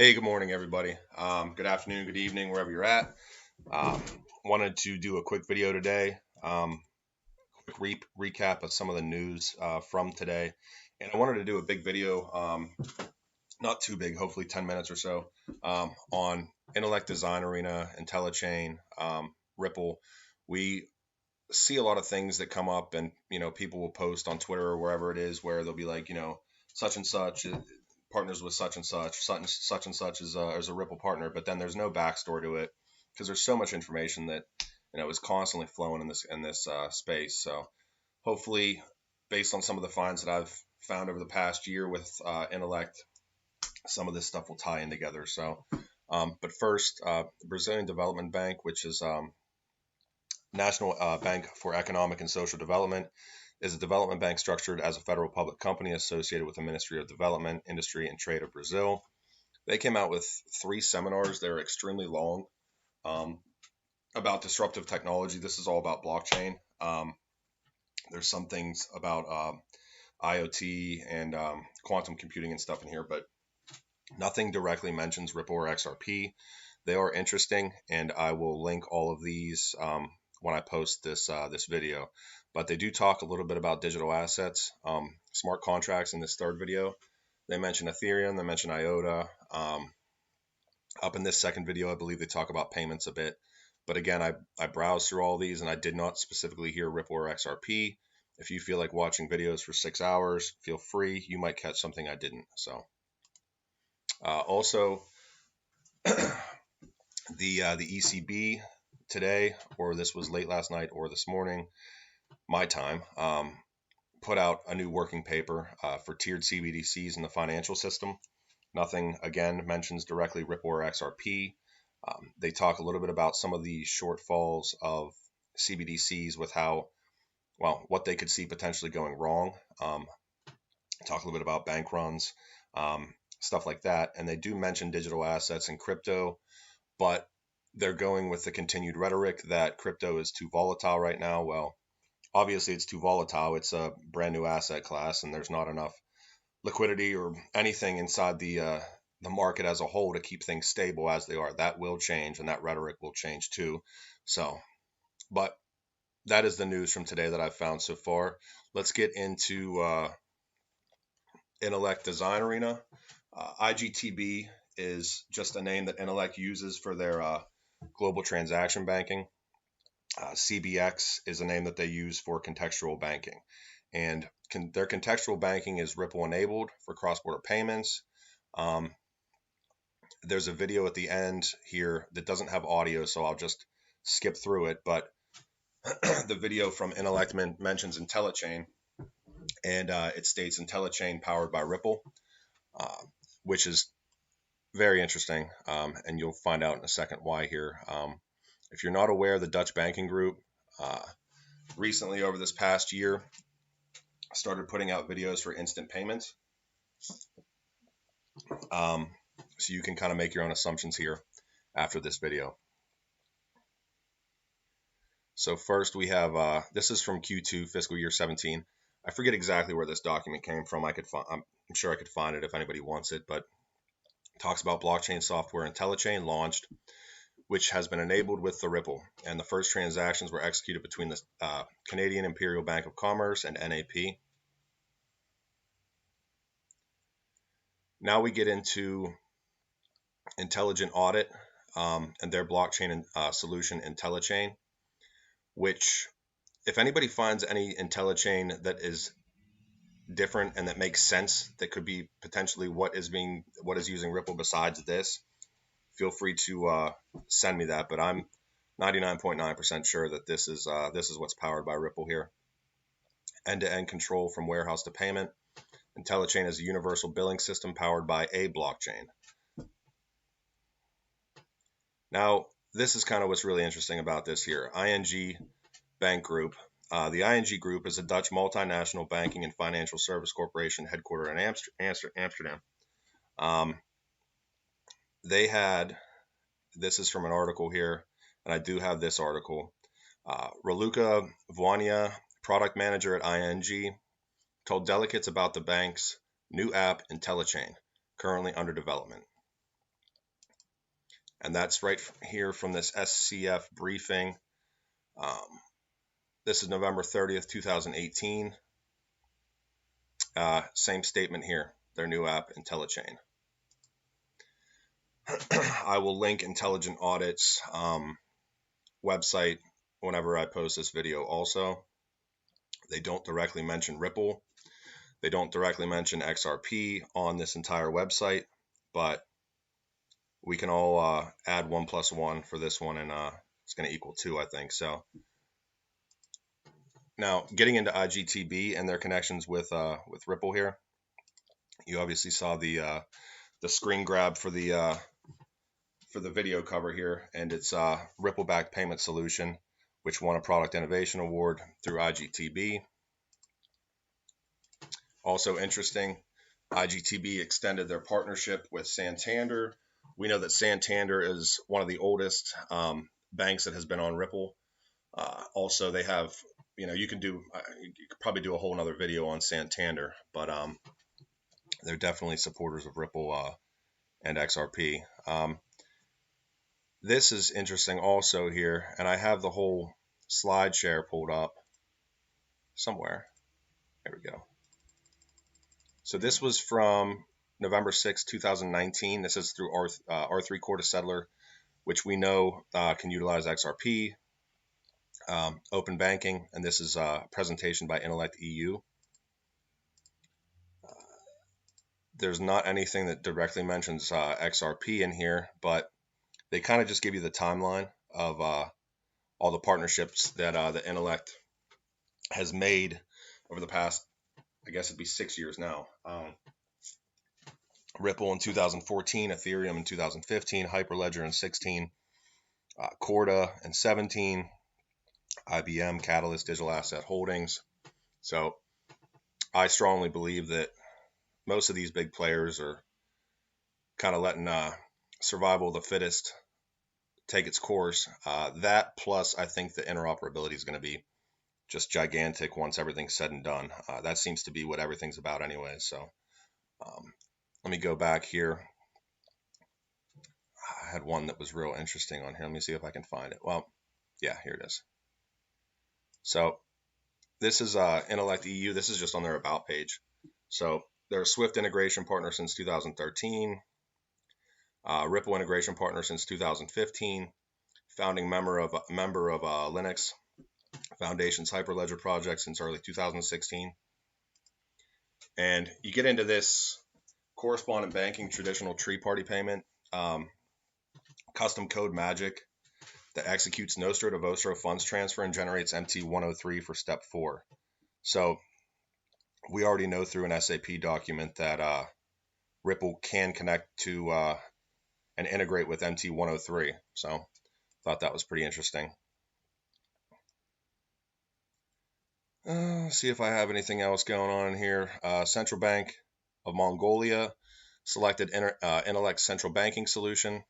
Hey, good morning, everybody. Good afternoon, good evening, wherever you're at. Um, Wanted to do a quick video today, quick recap of some of the news from today. And I wanted to do a big video, not too big, hopefully 10 minutes or so, on Intellect Design Arena, IntelliChain, Ripple. We see a lot of things that come up, and people will post on Twitter or wherever it is, where they'll be like, such and such partners with such and such is a Ripple partner, but then there's no backstory to it because there's so much information that is constantly flowing in this space. So hopefully, based on some of the finds that I've found over the past year with Intellect, some of this stuff will tie in together. So, but first, the Brazilian Development Bank, which is National Bank for Economic and Social Development, is a development bank structured as a federal public company associated with the Ministry of Development, Industry, and Trade of Brazil. They came out with 3 seminars. They're extremely long about disruptive technology. This is all about blockchain. There's some things about IoT and quantum computing and stuff in here, but nothing directly mentions Ripple or XRP. They are interesting, and I will link all of these when I post this video. But they do talk a little bit about digital assets, smart contracts in this third video. They mention Ethereum, they mention IOTA. Up in this second video, I believe they talk about payments a bit. But again, I browsed through all these and I did not specifically hear Ripple or XRP. If you feel like watching videos for 6 hours, feel free. You might catch something I didn't. So also, the ECB today, or this was late last night or this morning, my time, put out a new working paper for tiered CBDCs in the financial system. Nothing, again, mentions directly Ripple or XRP. They talk a little bit about some of the shortfalls of CBDCs with what they could see potentially going wrong. Talk a little bit about bank runs, stuff like that. And they do mention digital assets and crypto, but they're going with the continued rhetoric that crypto is too volatile right now. Well, obviously it's too volatile. It's a brand new asset class, and there's not enough liquidity or anything inside the market as a whole to keep things stable as they are. That will change, and that rhetoric will change too. So, but that is the news from today that I've found so far. Let's get into Intellect Design Arena. iGTB is just a name that Intellect uses for their global transaction banking. CBX is a name that they use for contextual banking. And their contextual banking is Ripple enabled for cross-border payments. There's a video at the end here that doesn't have audio, so I'll just skip through it. But the video from Intellect mentions IntelliChain, and it states IntelliChain powered by Ripple, which is very interesting, and you'll find out in a second why here. If you're not aware, the Dutch banking group recently, over this past year, started putting out videos for instant payments. So you can kind of make your own assumptions here after this video. So first we have, this is from Q2 fiscal year 17. I forget exactly where this document came from. I'm sure I could find it if anybody wants it, but it talks about blockchain software IntelliChain launched, which has been enabled with the Ripple, and the first transactions were executed between the Canadian Imperial Bank of Commerce and NAP. Now we get into Intelligent Audit and their blockchain solution IntelliChain, which, if anybody finds any IntelliChain that is different and that makes sense, that could be potentially what is using Ripple besides this, feel free to send me that. But I'm 99.9% sure that this is what's powered by Ripple here. End-to-end control from warehouse to payment. IntelliChain is a universal billing system powered by a blockchain. Now, this is kind of what's really interesting about this here. ING Bank Group. The ING Group is a Dutch multinational banking and financial service corporation headquartered in Amsterdam. They had, this is from an article here, and I do have this article. Raluca Voania, product manager at ING, told delegates about the bank's new app, IntelliChain, currently under development. And that's right here from this SCF briefing. This is November 30th, 2018. Same statement here, their new app, IntelliChain. I will link Intelligent Audit's website whenever I post this video also. They don't directly mention Ripple. They don't directly mention XRP on this entire website, but we can all add 1 + 1 for this one, and it's going to equal 2, I think. So now getting into iGTB and their connections with Ripple here, you obviously saw the screen grab for the video cover here, and it's Ripple-backed payment solution, which won a Product Innovation Award through iGTB. Also interesting, iGTB extended their partnership with Santander. We know that Santander is one of the oldest banks that has been on Ripple. Also, they have, you could probably do a whole nother video on Santander, but they're definitely supporters of Ripple and XRP. This is interesting also here, and I have the whole slide share pulled up somewhere. There we go. So this was from November 6, 2019. This is through R3 Core to Settler, which we know can utilize XRP, open banking, and this is a presentation by Intellect EU. There's not anything that directly mentions XRP in here, but they kind of just give you the timeline of all the partnerships that the Intellect has made over the past, I guess it'd be 6 years now. Ripple in 2014, Ethereum in 2015, Hyperledger in 16, Corda in 17, IBM, Catalyst, Digital Asset Holdings. So I strongly believe that most of these big players are kind of letting survival of the fittest take its course. That plus I think the interoperability is going to be just gigantic once everything's said and done. That seems to be what everything's about anyway. So let me go back here. I had one that was real interesting on here. Let me see if I can find it. Well, yeah, here it is. So this is Intellect EU. This is just on their About page. So they're a Swift integration partner since 2013. Ripple integration partner since 2015. Founding member of Linux Foundation's Hyperledger project since early 2016. And you get into this correspondent banking, traditional tree party payment, custom code magic that executes Nostro to Vostro funds transfer and generates MT103 for step 4. So we already know through an SAP document that Ripple can connect to and integrate with MT103. So thought that was pretty interesting. See if I have anything else going on here. Central Bank of Mongolia selected Intellect Central Banking Solution.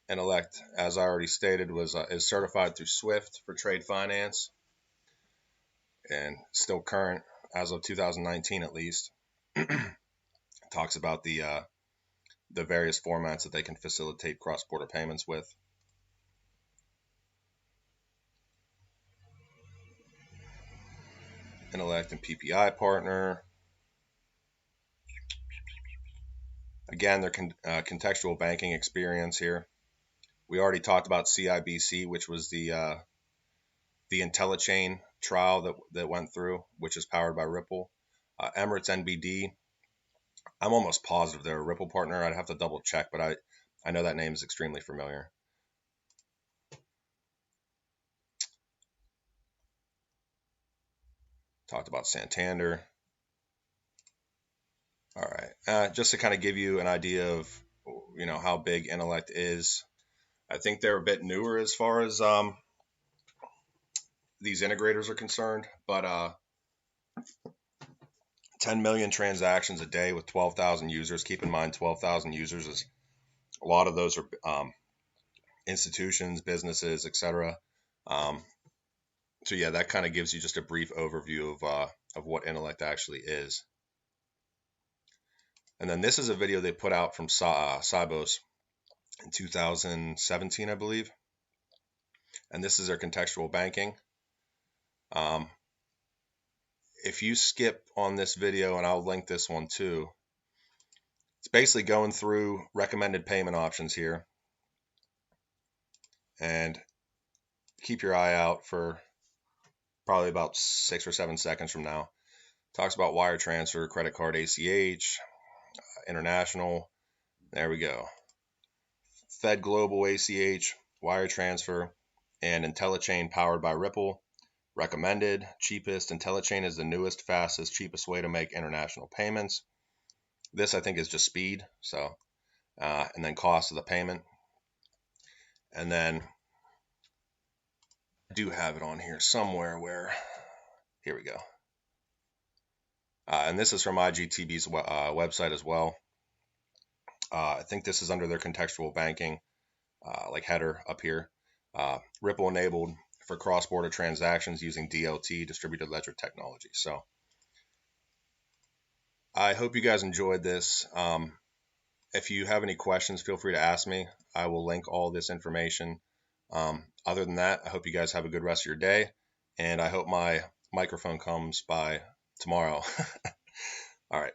Intellect, as I already stated, is certified through Swift for trade finance, and still current as of 2019 at least. Talks about the various formats that they can facilitate cross-border payments with. Intellect and PPI partner. Again, their contextual banking experience here. We already talked about CBDC, which was the IntelliChain trial that went through, which is powered by Ripple. Emirates NBD. I'm almost positive they're a Ripple partner. I'd have to double check, but I know that name is extremely familiar. Talked about Santander. All right, just to kind of give you an idea of how big Intellect is. I think they're a bit newer as far as these integrators are concerned, but 10 million transactions a day with 12,000 users. Keep in mind, 12,000 users is a lot of those are institutions, businesses, etc. So yeah, that kind of gives you just a brief overview of what Intellect actually is. And then this is a video they put out from Sibos in 2017, I believe. And this is their contextual banking. If you skip on this video, and I'll link this one too, it's basically going through recommended payment options here. And keep your eye out for probably about 6 or 7 seconds from now. Talks about wire transfer, credit card ACH, international. There we go. Fed Global ACH, wire transfer, and IntelliChain powered by Ripple. Recommended, cheapest. IntelliChain is the newest, fastest, cheapest way to make international payments. This, I think, is just speed. So, and then cost of the payment. And then I do have it on here somewhere where, here we go. And this is from iGTB's website as well. I think this is under their contextual banking, like header up here. Ripple enabled for cross-border transactions using DLT, distributed ledger technology. So I hope you guys enjoyed this. If you have any questions, feel free to ask me. I will link all this information. Other than that, I hope you guys have a good rest of your day, and I hope my microphone comes by tomorrow. All right.